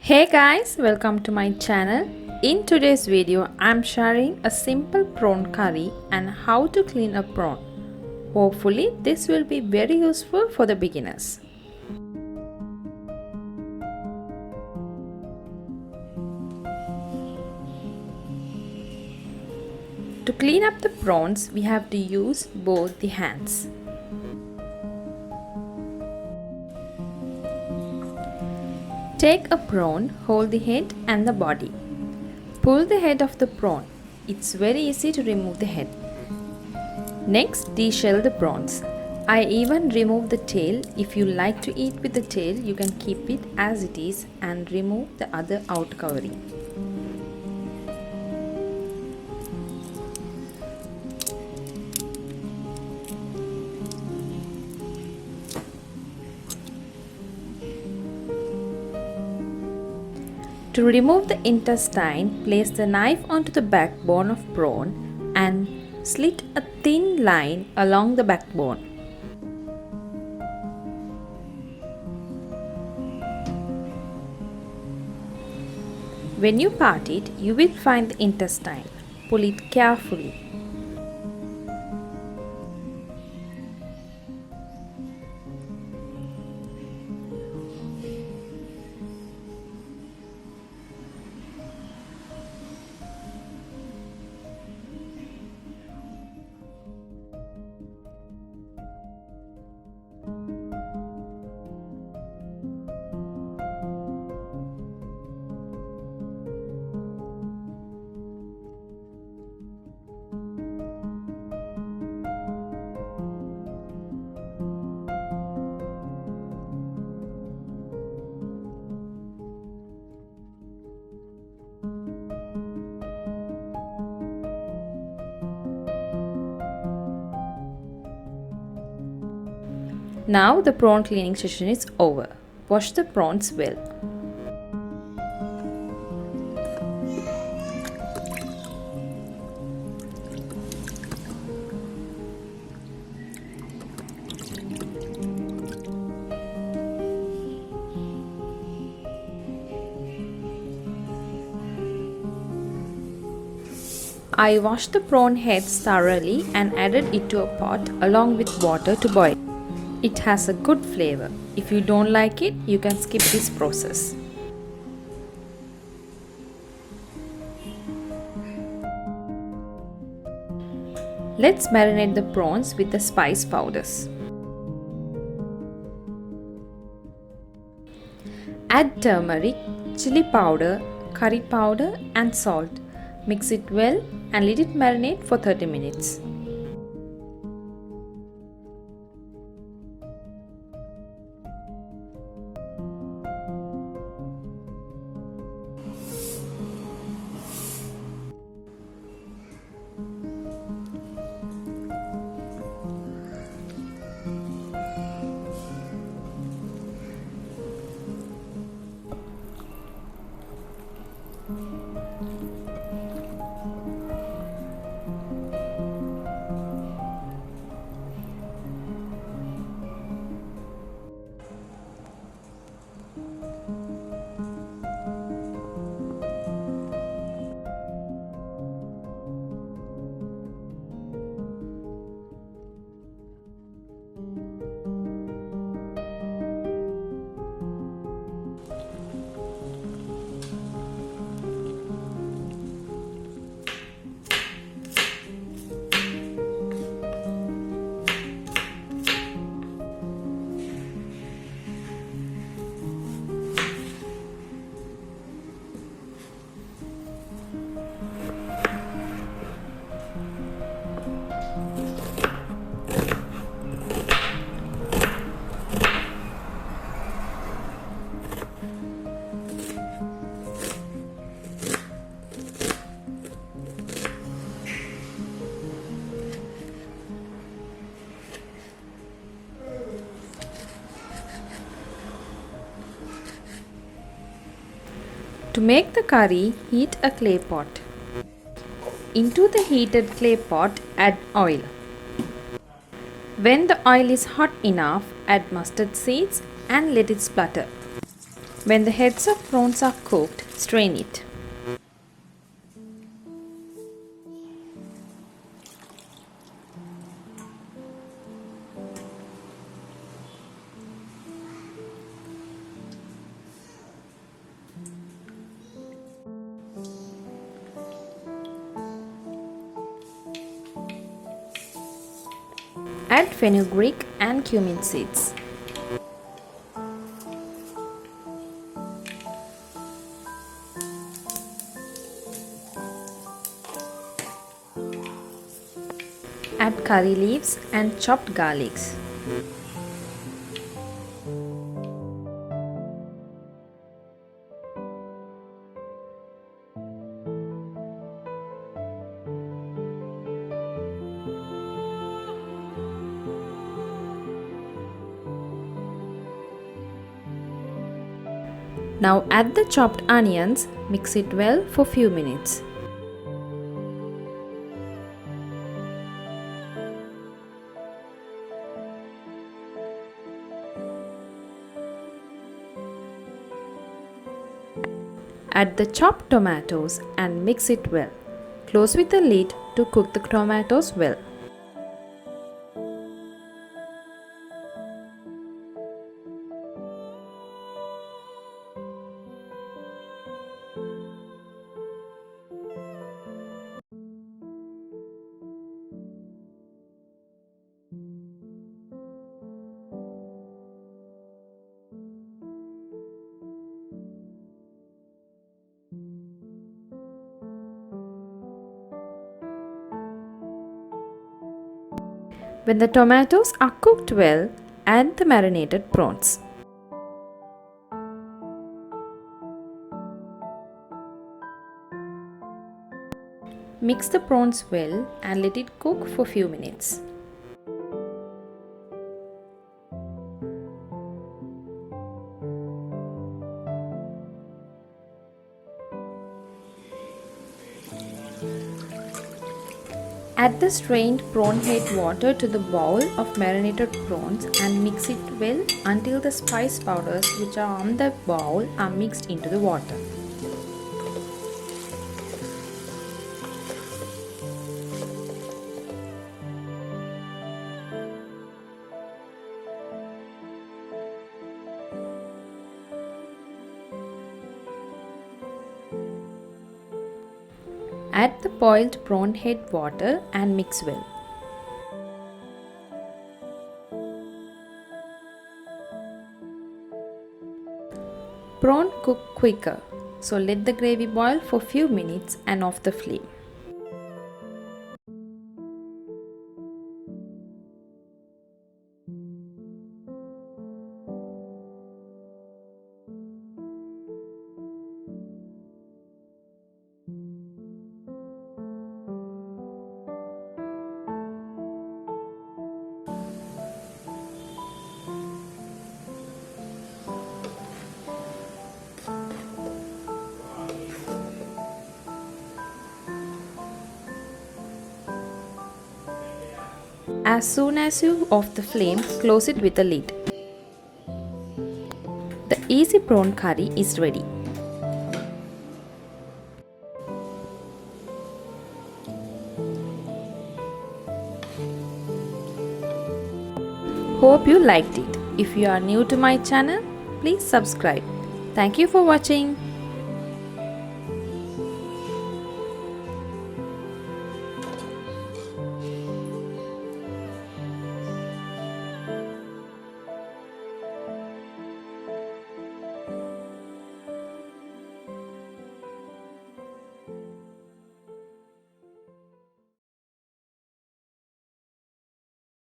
Hey guys, welcome to my channel. In today's video, I'm sharing a simple prawn curry and how to clean a prawn. Hopefully, this will be very useful for the beginners. To clean up the prawns, we have to use both the hands. Take a prawn, hold the head and the body. Pull the head of the prawn. It's very easy to remove the head. Next, de-shell the prawns. I even remove the tail. If you like to eat with the tail, you can keep it as it is and remove the other outer covering. To remove the intestine, place the knife onto the backbone of prawn and slit a thin line along the backbone. When you part it, you will find the intestine. Pull it carefully. Now the prawn cleaning session is over. Wash the prawns well. I washed the prawn heads thoroughly and added it to a pot along with water to boil. It has a good flavor. If you don't like it, you can skip this process. Let's marinate the prawns with the spice powders. Add turmeric, chili powder, curry powder and salt. Mix it well and let it marinate for 30 minutes. To make the curry, heat a clay pot. Into the heated clay pot, add oil. When the oil is hot enough, add mustard seeds and let it splutter. When the heads of prawns are cooked, strain it. Add fenugreek and cumin seeds. Add curry leaves and chopped garlics. Now add the chopped onions, mix it well for few minutes. Add the chopped tomatoes and mix it well. Close with the lid to cook the tomatoes well. When the tomatoes are cooked well, add the marinated prawns. Mix the prawns well and let it cook for few minutes. Add the strained prawn head water to the bowl of marinated prawns and mix it well until the spice powders which are on the bowl are mixed into the water. Add the boiled prawn head water and mix well. Prawn cook quicker, so let the gravy boil for few minutes and off the flame. As soon as you off the flame, close it with a lid. The easy prawn curry is ready. Hope you liked it. If you are new to my channel, please subscribe. Thank you for watching.